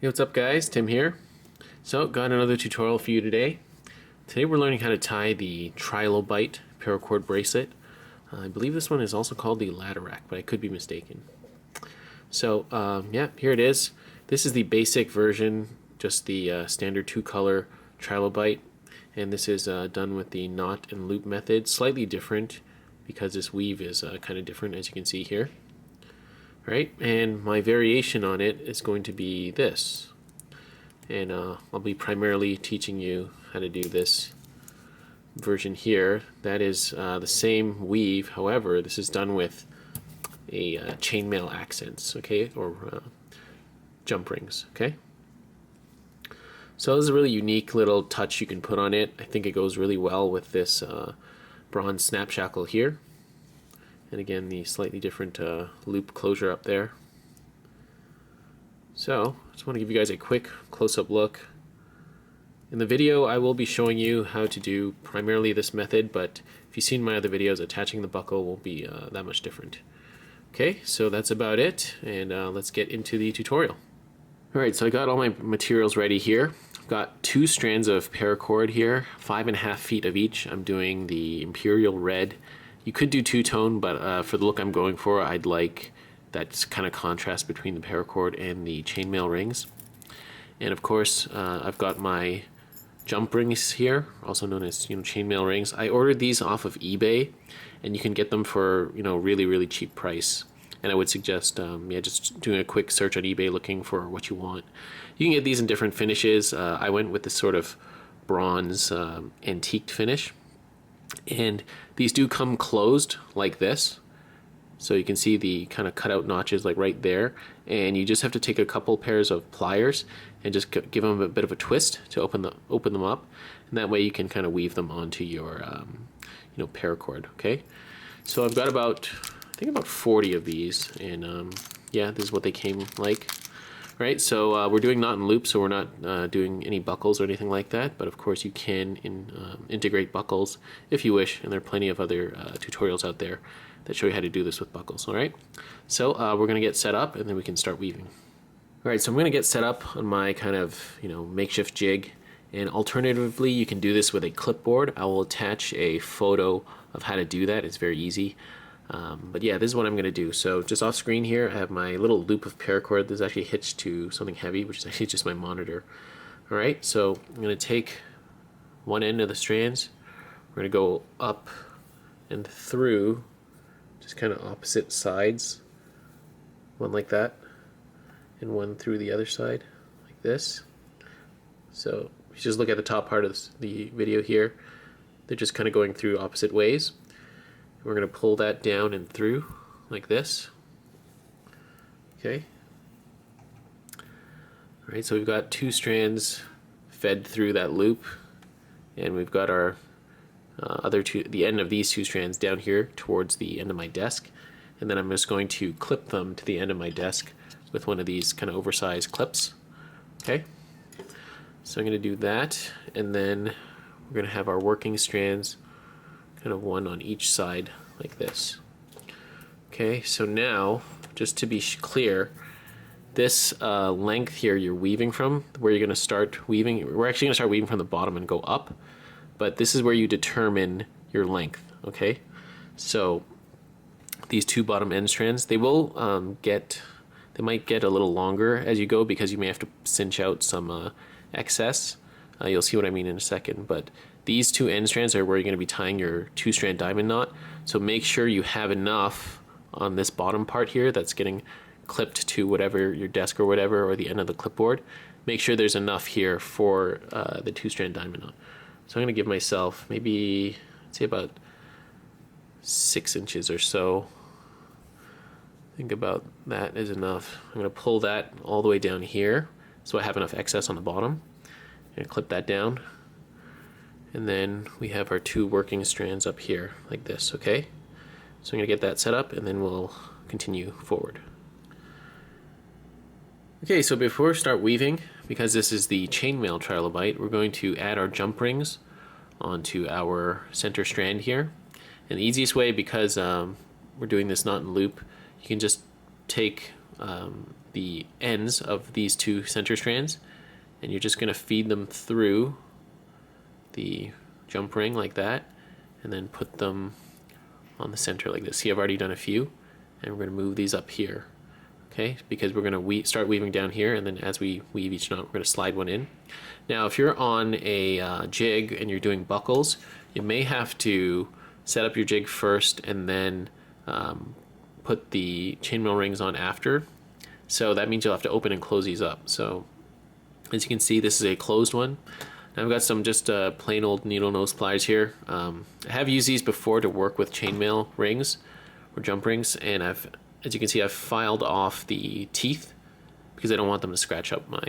Hey, what's up guys? Tim here. So, got another tutorial for you today. Today we're learning how to tie the Trilobite Paracord Bracelet. I believe this one is also called the ladder rack, but I could be mistaken. So, yeah, here it is. This is the basic version, just the standard two-color Trilobite, and this is done with the knot and loop method. Slightly different because this weave is kind of different, as you can see here. Right, and my variation on it is going to be this, and I'll be primarily teaching you how to do this version here. That is the same weave, however this is done with a chainmail accents, okay, or jump rings, okay. So this is a really unique little touch you can put on it. I think it goes really well with this bronze snap shackle here. And again, the slightly different loop closure up there. So, I just want to give you guys a quick close-up look. In the video, I will be showing you how to do primarily this method, but if you've seen my other videos, attaching the buckle won't be that much different. Okay, so that's about it, and let's get into the tutorial. Alright, so I got all my materials ready here. I've got 2 strands of paracord here, 5.5 feet of each. I'm doing the Imperial Red. You could do two-tone, but for the look I'm going for, I'd like that kind of contrast between the paracord and the chainmail rings. And of course, I've got my jump rings here, also known as chainmail rings. I ordered these off of eBay, and you can get them for really cheap price. And I would suggest just doing a quick search on eBay looking for what you want. You can get these in different finishes. I went with this sort of bronze antiqued finish. And these do come closed like this, so you can see the kind of cutout notches like right there, and you just have to take a couple pairs of pliers and just give them a bit of a twist to open them up, and that way you can kind of weave them onto your paracord. Okay, so I've got about 40 of these, and yeah, this is what they came like. Right, so we're doing knot and loop, so we're not doing any buckles or anything like that, but of course you can integrate buckles if you wish, and there are plenty of other tutorials out there that show you how to do this with buckles. Alright, so we're going to get set up and then we can start weaving. Alright, so I'm going to get set up on my kind of makeshift jig, and alternatively you can do this with a clipboard. I will attach a photo of how to do that. It's very easy. But yeah, this is what I'm going to do. So just off screen here, I have my little loop of paracord. This is actually hitched to something heavy, which is actually just my monitor. Alright, so I'm going to take one end of the strands. We're going to go up and through, just kind of opposite sides. One like that, and one through the other side, like this. So if you just look at the top part of the video here, they're just kind of going through opposite ways. We're going to pull that down and through like this. Okay. Alright, so we've got 2 strands fed through that loop, and we've got our the end of these 2 strands down here towards the end of my desk, and then I'm just going to clip them to the end of my desk with one of these kind of oversized clips. Okay. So I'm going to do that, and then we're going to have our working strands kind of one on each side like this. Okay, so now just to be clear, this length here you're weaving from, where you're going to start weaving, we're actually going to start weaving from the bottom and go up, but this is where you determine your length. Okay, so these 2 bottom end strands, they will they might get a little longer as you go because you may have to cinch out some excess. You'll see what I mean in a second, but these 2 end strands are where you're going to be tying your 2-strand diamond knot. So make sure you have enough on this bottom part here that's getting clipped to whatever your desk or whatever, or the end of the clipboard. Make sure there's enough here for the 2-strand diamond knot. So I'm going to give myself maybe, let's say about 6 inches or so. I think about that is enough. I'm going to pull that all the way down here so I have enough excess on the bottom, and clip that down. And then we have our 2 working strands up here like this. Okay, so I'm going to get that set up and then we'll continue forward. Okay, so before we start weaving, because this is the chainmail trilobite, we're going to add our jump rings onto our center strand here. And the easiest way, because we're doing this knot and loop, you can just take the ends of these two center strands, and you're just going to feed them through the jump ring like that, and then put them on the center like this. See, I've already done a few, and we're going to move these up here, okay? Because we're going to start weaving down here, and then as we weave each knot, we're going to slide one in. Now, if you're on a jig and you're doing buckles, you may have to set up your jig first and then put the chainmail rings on after. So that means you'll have to open and close these up. So as you can see, this is a closed one. Now I've got some just plain old needle nose pliers here. I have used these before to work with chainmail rings or jump rings, and as you can see, I've filed off the teeth because I don't want them to scratch up my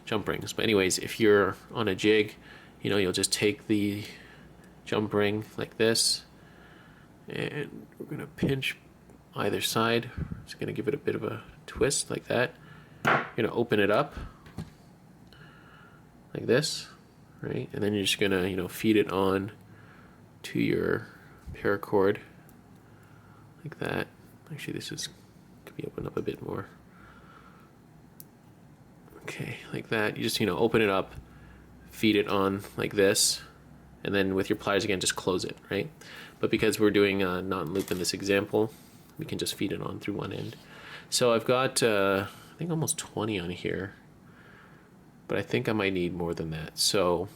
jump rings. But anyways, if you're on a jig, you'll just take the jump ring like this, and we're gonna pinch either side. Just gonna give it a bit of a twist like that. You're gonna open it up like this, right? And then you're just gonna, feed it on to your paracord like that. Actually, could be opened up a bit more. Okay, like that. You just, open it up, feed it on like this, and then with your pliers again, just close it, right? But because we're doing knot and loop in this example, we can just feed it on through one end. So I've got, I think almost 20 on here, but I think I might need more than that. So,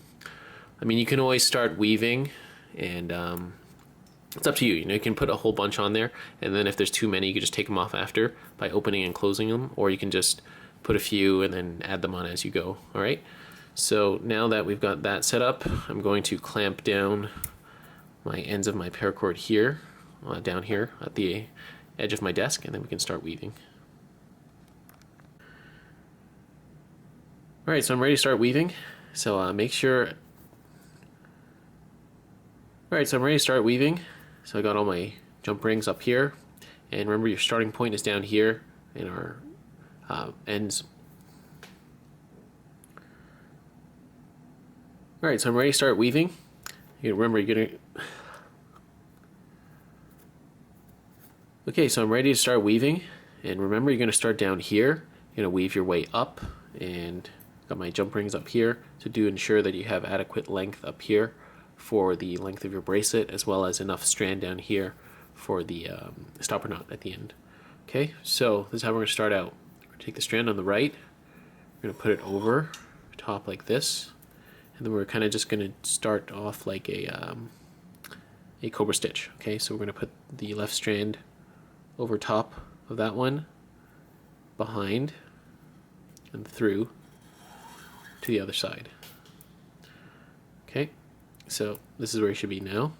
I mean, you can always start weaving, and it's up to you. You can put a whole bunch on there, and then if there's too many, you can just take them off after by opening and closing them, or you can just put a few and then add them on as you go, all right? So now that we've got that set up, I'm going to clamp down my ends of my paracord here, down here at the edge of my desk, and then we can start weaving. All right, so I'm ready to start weaving. So make sure. All right, so I'm ready to start weaving. So I got all my jump rings up here, and remember your starting point is down here in our ends. All right, so I'm ready to start weaving. Remember, you're gonna. Okay, so I'm ready to start weaving, and remember, you're gonna start down here. You're gonna weave your way up, and got my jump rings up here to ensure that you have adequate length up here for the length of your bracelet, as well as enough strand down here for the stopper knot at the end. Okay, so this is how we're gonna start out. We're gonna take the strand on the right, we're gonna put it over top like this, and then we're kind of just going to start off like a Cobra Stitch. Okay, so we're going to put the left strand over top of that one, behind, and through to the other side. Okay, so this is where you should be now.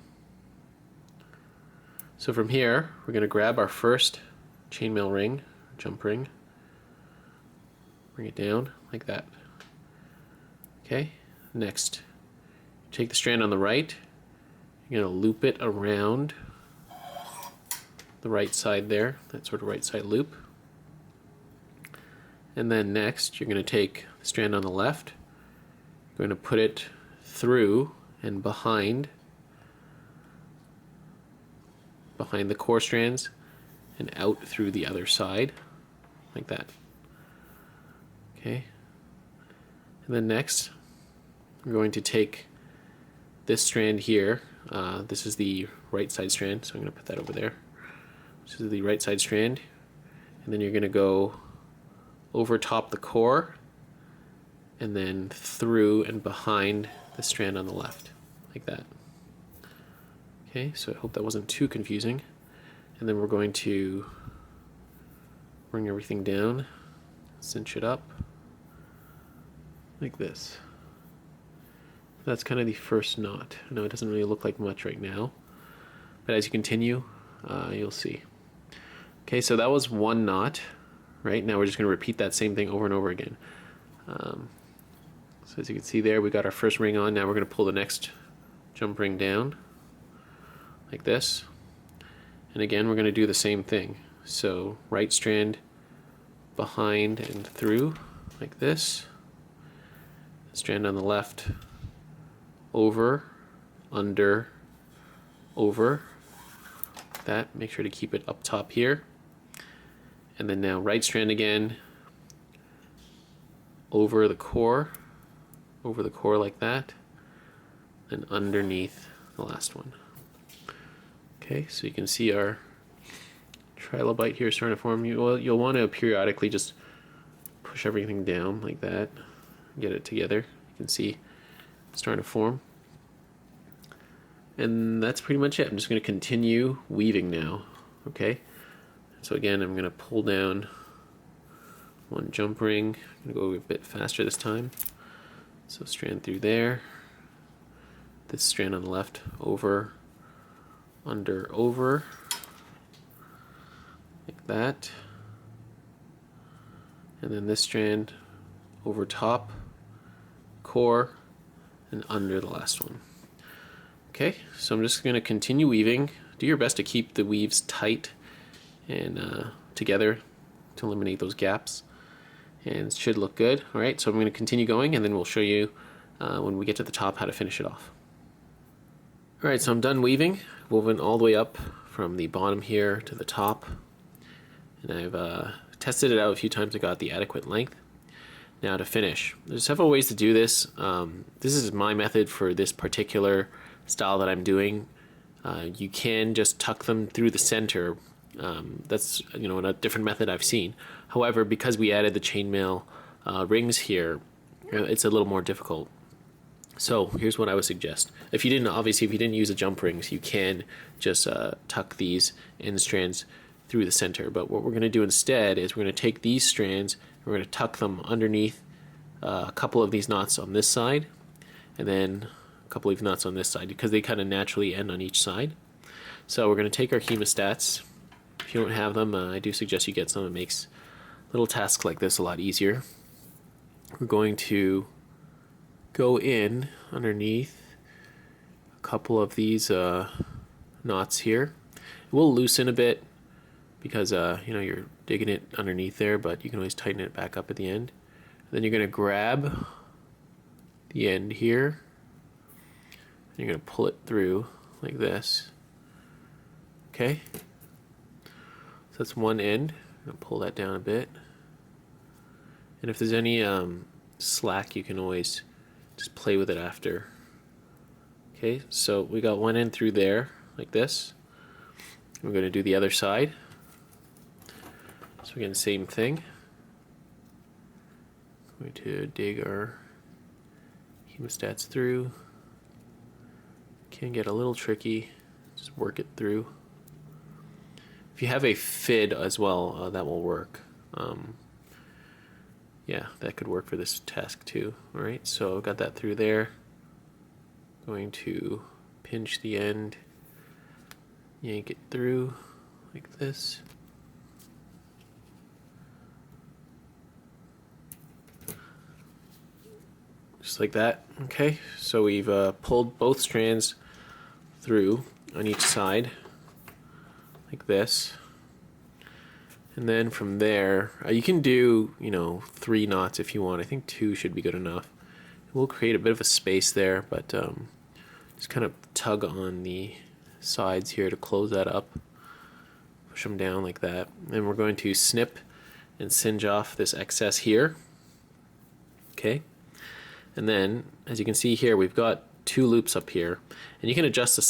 So from here, we're going to grab our first chainmail ring, jump ring, bring it down like that. Okay. Next, take the strand on the right, you're going to loop it around the right side there, that sort of right side loop. And then next, you're going to take the strand on the left, you're going to put it through and behind the core strands and out through the other side, like that. Okay. And then next, we're going to take this strand here. This is the right side strand, so I'm going to put that over there. This is the right side strand, and then you're going to go over top the core and then through and behind the strand on the left, like that. Okay, so I hope that wasn't too confusing. And then we're going to bring everything down, cinch it up like this. That's kind of the first knot. I know it doesn't really look like much right now, but as you continue, you'll see. Okay, so that was one knot, right? Now we're just going to repeat that same thing over and over again. So as you can see there, we got our first ring on. Now we're going to pull the next jump ring down, like this. And again, we're going to do the same thing. So right strand behind and through, like this. Strand on the left, over, under, over, that. Make sure to keep it up top here. And then now right strand again, over the core like that, and underneath the last one. Okay, so you can see our trilobite here starting to form. You'll want to periodically just push everything down like that, get it together. You can see it's starting to form. And that's pretty much it. I'm just going to continue weaving now. Okay, so again, I'm going to pull down one jump ring. I'm going to go a bit faster this time. So strand through there, this strand on the left, over, under, over, like that, and then this strand over top, core, and under the last one. Okay, so I'm just going to continue weaving. Do your best to keep the weaves tight and together to eliminate those gaps, and it should look good. Alright, so I'm going to continue going, and then we'll show you when we get to the top how to finish it off. Alright, so I'm done weaving, woven all the way up from the bottom here to the top, and I've tested it out a few times. I got the adequate length. Now to finish, there's several ways to do this. This is my method for this particular style that I'm doing. You can just tuck them through the center. That's a different method I've seen. However, because we added the chainmail rings here, it's a little more difficult. So here's what I would suggest. If you didn't use the jump rings, you can just tuck these end strands through the center. But what we're going to do instead is we're going to take these strands, we're going to tuck them underneath a couple of these knots on this side, and then a couple of knots on this side, because they kind of naturally end on each side. So we're going to take our hemostats. If you don't have them, I do suggest you get some. It makes little tasks like this a lot easier. We're going to go in underneath a couple of these knots here. It will loosen a bit because you're digging it underneath there, but you can always tighten it back up at the end. Then you're going to grab the end here, and you're going to pull it through like this. Okay, so that's one end. I'm going to pull that down a bit, and if there's any slack, you can always just play with it after. Okay, so we got one end through there like this. We're going to do the other side. So again, same thing. Going to dig our hemostats through. Can get a little tricky. Just work it through. If you have a fid as well, that will work. Yeah, that could work for this task too. Alright, so I've got that through there. Going to pinch the end, yank it through like this. Just like that. Okay, so we've pulled both strands through on each side like this, and then from there you can do 3 knots if you want. I think 2 should be good enough. We'll create a bit of a space there, but just kind of tug on the sides here to close that up, push them down like that, and we're going to snip and singe off this excess here. Okay, and then as you can see here, we've got 2 loops up here, and you can adjust the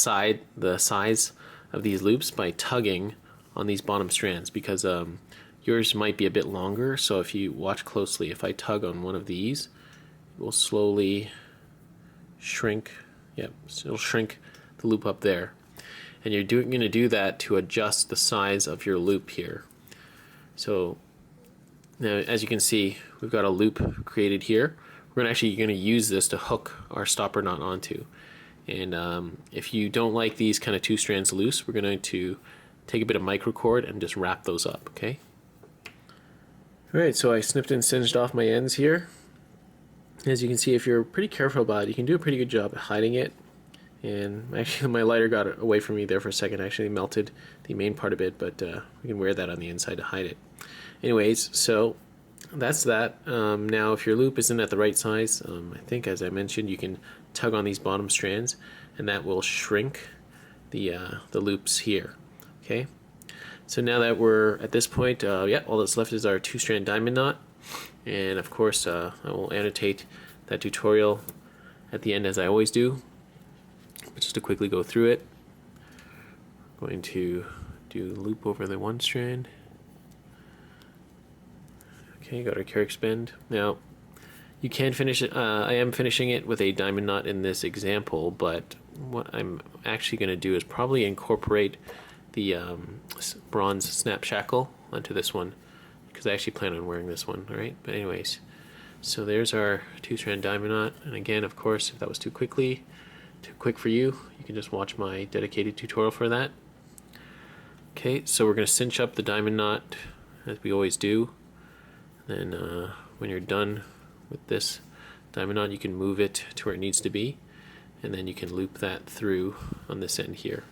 size of these loops by tugging on these bottom strands, because yours might be a bit longer. So if you watch closely, if I tug on one of these, it will slowly shrink. Yep, so it'll shrink the loop up there, and you're going to do that to adjust the size of your loop here. So now, as you can see, we've got a loop created here. We're going to use this to hook our stopper knot onto. And if you don't like these kind of 2 strands loose, we're going to take a bit of microcord and just wrap those up. Okay. Alright, so I snipped and singed off my ends here. As you can see, if you're pretty careful about it, you can do a pretty good job at hiding it. And actually, my lighter got away from me there for a second. I actually melted the main part of it, but we can wear that on the inside to hide it. Anyways, so that's that. Now, if your loop isn't at the right size, I think, as I mentioned, you can tug on these bottom strands, and that will shrink the loops here. Okay. So now that we're at this point, yeah, all that's left is our 2-strand diamond knot. And of course, I will annotate that tutorial at the end as I always do. But just to quickly go through it, I'm going to do loop over the one strand. Okay, got our Carrick bend. Now, you can finish it. I am finishing it with a diamond knot in this example, but what I'm actually going to do is probably incorporate the bronze snap shackle onto this one, because I actually plan on wearing this one. All right, but anyways, so there's our 2-strand diamond knot. And again, of course, if that was too quick for you, you can just watch my dedicated tutorial for that. Okay, so we're going to cinch up the diamond knot as we always do. Then when you're done with this diamond knot, you can move it to where it needs to be, and then you can loop that through on this end here.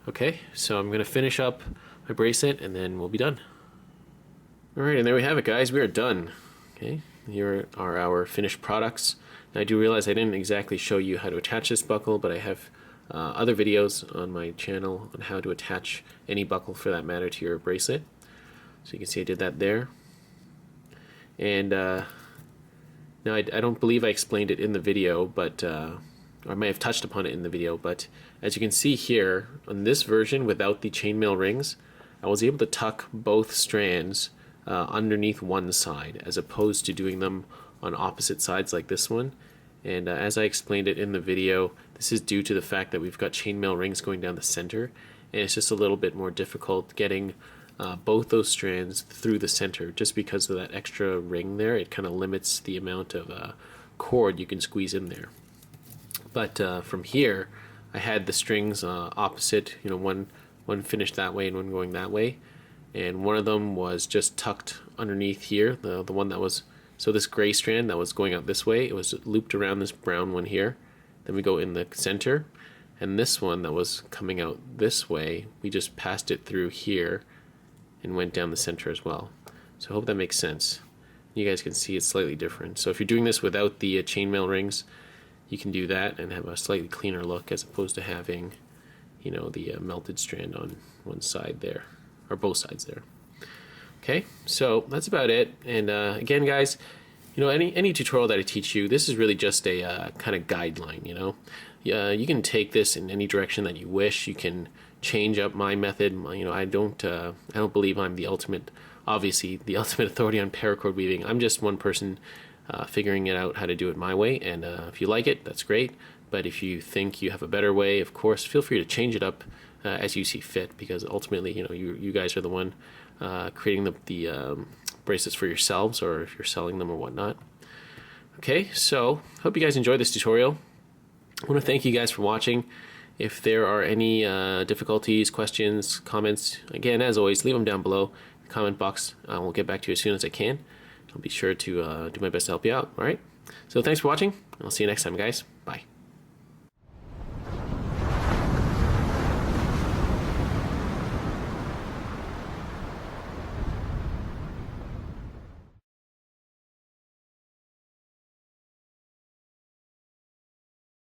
Okay, so I'm going to finish up my bracelet and then we'll be done. Alright, and there we have it, guys. We are done. Okay, here are our finished products. Now, I do realize I didn't exactly show you how to attach this buckle, but I have other videos on my channel on how to attach any buckle for that matter to your bracelet. So you can see I did that there. And now I don't believe I explained it in the video, but or I may have touched upon it in the video, but as you can see here on this version without the chainmail rings, I was able to tuck both strands underneath one side as opposed to doing them on opposite sides like this one. And as I explained it in the video, this is due to the fact that we've got chainmail rings going down the center, and it's just a little bit more difficult getting both those strands through the center. Just because of that extra ring there, it kind of limits the amount of cord you can squeeze in there. But from here, I had the strings opposite, you know, one finished that way and one going that way, and one of them was just tucked underneath here, the one that was, so this gray strand that was going out this way, it was looped around this brown one here. Then we go in the center, and this one that was coming out this way, we just passed it through here and went down the center as well. So I hope that makes sense. You guys can see it's slightly different. So if you're doing this without the chainmail rings, you can do that and have a slightly cleaner look as opposed to having, you know, the melted strand on one side there, or both sides there. Okay, so that's about it. And again, guys, you know, any tutorial that I teach you, this is really just a kind of guideline. You know, you can take this in any direction that you wish. You can change up my method. You know, I don't believe I'm the ultimate, obviously the ultimate authority on paracord weaving. I'm just one person figuring it out how to do it my way, and if you like it, that's great. But if you think you have a better way, of course, feel free to change it up as you see fit, because ultimately, you know, you guys are the one creating the bracelets for yourselves, or if you're selling them or whatnot. Okay, so hope you guys enjoyed this tutorial. I want to thank you guys for watching. If there are any difficulties, questions, comments, again, as always, leave them down below in the comment box. I will get back to you as soon as I can. I'll be sure to do my best to help you out. All right, so thanks for watching. I'll see you next time, guys.